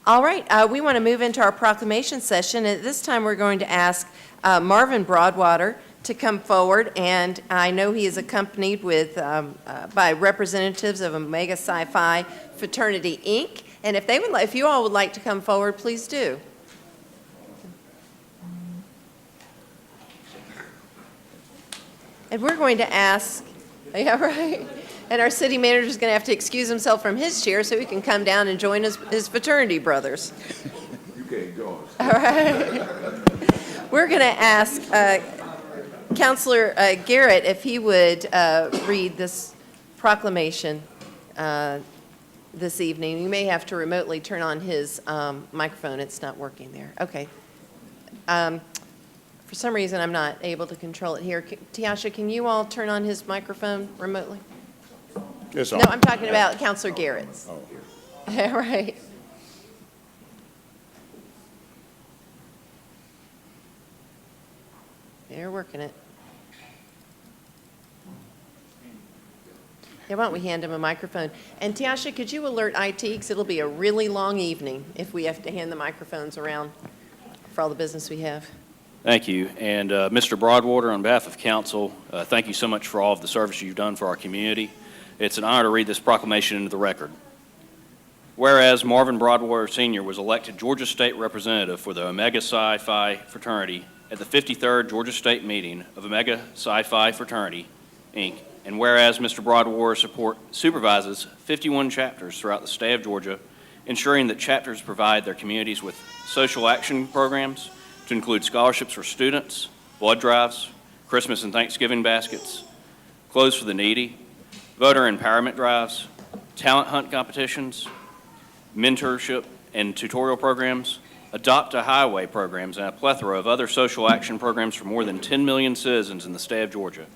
All right, we want to move into our proclamation session. At this time, we're going to ask Marvin Broadwater to come forward, and I know he is accompanied with by representatives of Omega Psi Phi Fraternity, Inc. And if they would, if you all would like to come forward, please do. And we're going to ask, yeah, right. And our city manager is going to have to excuse himself from his chair so he can come down and join his fraternity brothers. You can't go. All right. We're going to ask Councilor Garrett if he would read this proclamation this evening. You may have to remotely turn on his microphone. It's not working there. Okay. For some reason, I'm not able to control it here. Tiasha, can you all turn on his microphone remotely? It's No, on. I'm talking about Councilor Garrett's. Oh. All right. They're working it. Yeah, why don't we hand him a microphone? And Tiasha, could you alert IT, because it'll be a really long evening if we have to hand the microphones around for all the business we have. Thank you. And Mr. Broadwater, on behalf of council, thank you so much for all of the service you've done for our community. It's an honor to read this proclamation into the record. Whereas Marvin Broadwater Sr. was elected Georgia State Representative for the Omega Psi Phi Fraternity at the 53rd Georgia State meeting of Omega Psi Phi Fraternity, Inc., and whereas Mr. Broadwater supervises 51 chapters throughout the state of Georgia, ensuring that chapters provide their communities with social action programs to include scholarships for students, blood drives, Christmas and Thanksgiving baskets, clothes for the needy, voter empowerment drives, talent hunt competitions, mentorship and tutorial programs, Adopt a Highway programs, and a plethora of other social action programs for more than 10 million citizens in the state of Georgia.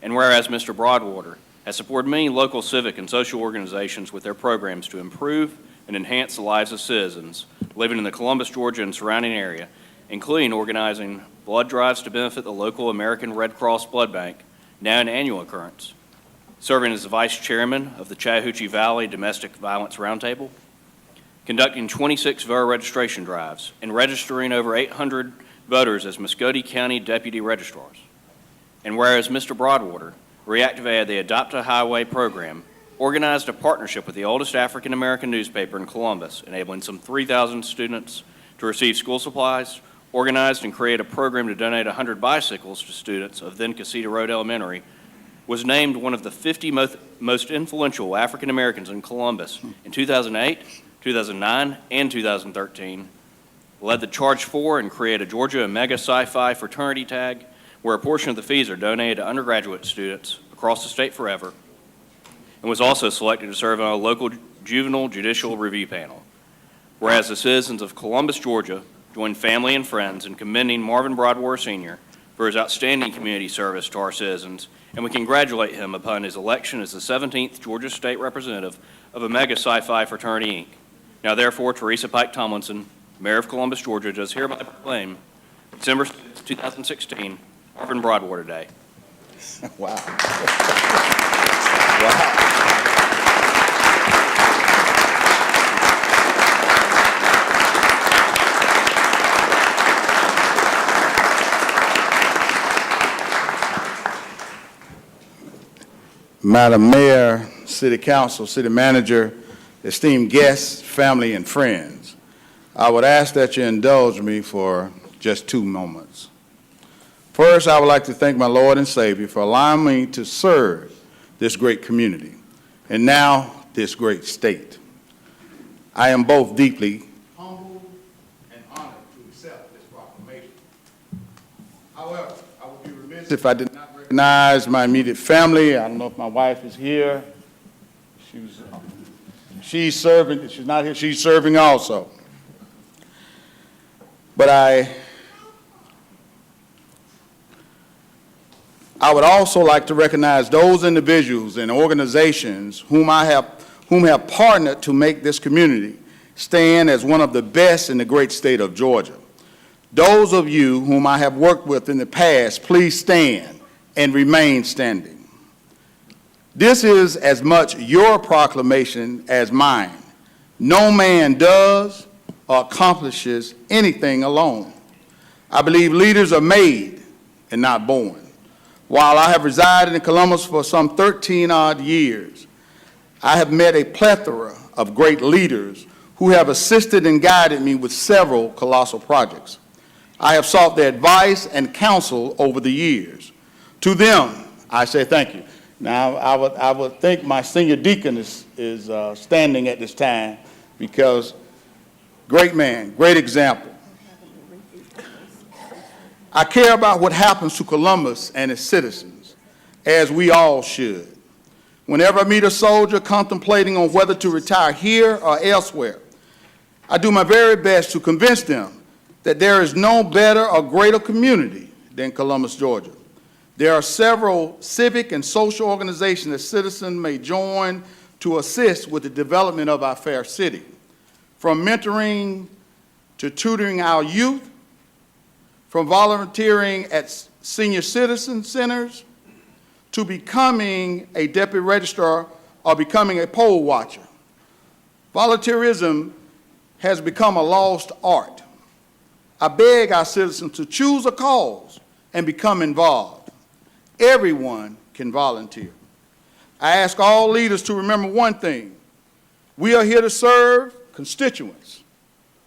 And whereas Mr. Broadwater has supported many local civic and social organizations with their programs to improve and enhance the lives of citizens living in the Columbus, Georgia and surrounding area, including organizing blood drives to benefit the local American Red Cross Blood Bank, now an annual occurrence, serving as the Vice Chairman of the Chattahoochee Valley Domestic Violence Roundtable, conducting 26 voter registration drives, and registering over 800 voters as Muscogee County Deputy Registrars. And whereas Mr. Broadwater reactivated the Adopt a Highway program, organized a partnership with the oldest African-American newspaper in Columbus, enabling some 3,000 students to receive school supplies, organized and created a program to donate 100 bicycles to students of then Casita Road Elementary, was named one of the 50 most influential African Americans in Columbus in 2008, 2009, and 2013, led the Charge 4 and created a Georgia Omega Psi Phi fraternity tag, where a portion of the fees are donated to undergraduate students across the state forever, and was also selected to serve on a local juvenile judicial review panel. Whereas the citizens of Columbus, Georgia, join family and friends in commending Marvin Broadwater Sr. for his outstanding community service to our citizens, and we congratulate him upon his election as the 17th Georgia State Representative of Omega Psi Phi Fraternity, Inc. Now, therefore, Teresa Pike Tomlinson, Mayor of Columbus, Georgia, does hereby proclaim December 6, 2016, Marvin Broadwater Day. Wow. Wow. Madam Mayor, City Council, City Manager, esteemed guests, family, and friends, I would ask that you indulge me for just 2 moments. First, I would like to thank my Lord and Savior for allowing me to serve this great community and now this great state. I am both deeply humbled and honored to accept this proclamation. However, I would be remiss if I did not recognize my immediate family. I don't know if my wife is here. She's serving. She's not here. She's serving also. But I would also like to recognize those individuals and organizations whom have partnered to make this community stand as one of the best in the great state of Georgia. Those of you whom I have worked with in the past, please stand and remain standing. This is as much your proclamation as mine. No man does or accomplishes anything alone. I believe leaders are made and not born. While I have resided in Columbus for some 13-odd years, I have met a plethora of great leaders who have assisted and guided me with several colossal projects. I have sought their advice and counsel over the years. To them, I say thank you. Now, I would think my senior deacon is standing at this time, because great man, great example. I care about what happens to Columbus and its citizens, as we all should. Whenever I meet a soldier contemplating on whether to retire here or elsewhere, I do my very best to convince them that there is no better or greater community than Columbus, Georgia. There are several civic and social organizations that citizens may join to assist with the development of our fair city. From mentoring to tutoring our youth, from volunteering at senior citizen centers, to becoming a deputy registrar or becoming a poll watcher. Volunteerism has become a lost art. I beg our citizens to choose a cause and become involved. Everyone can volunteer. I ask all leaders to remember one thing. We are here to serve constituents,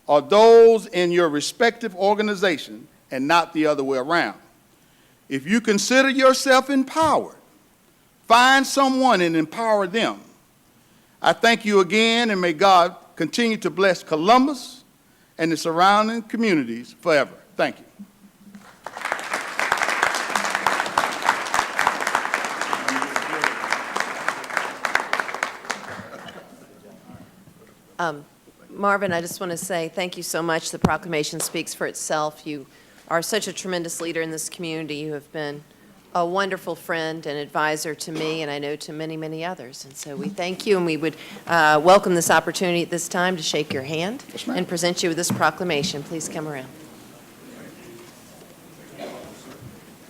or those in your respective organization, and not the other way around. If you consider yourself empowered, find someone and empower them. I thank you again, and may God continue to bless Columbus and the surrounding communities forever. Thank you. Marvin, I just want to say thank you so much. The proclamation speaks for itself. You are such a tremendous leader in this community. You have been a wonderful friend and advisor to me, and I know to many, many others. And so we thank you, and we would welcome this opportunity at this time to shake your hand and present you with this proclamation. Please come around. Congratulations.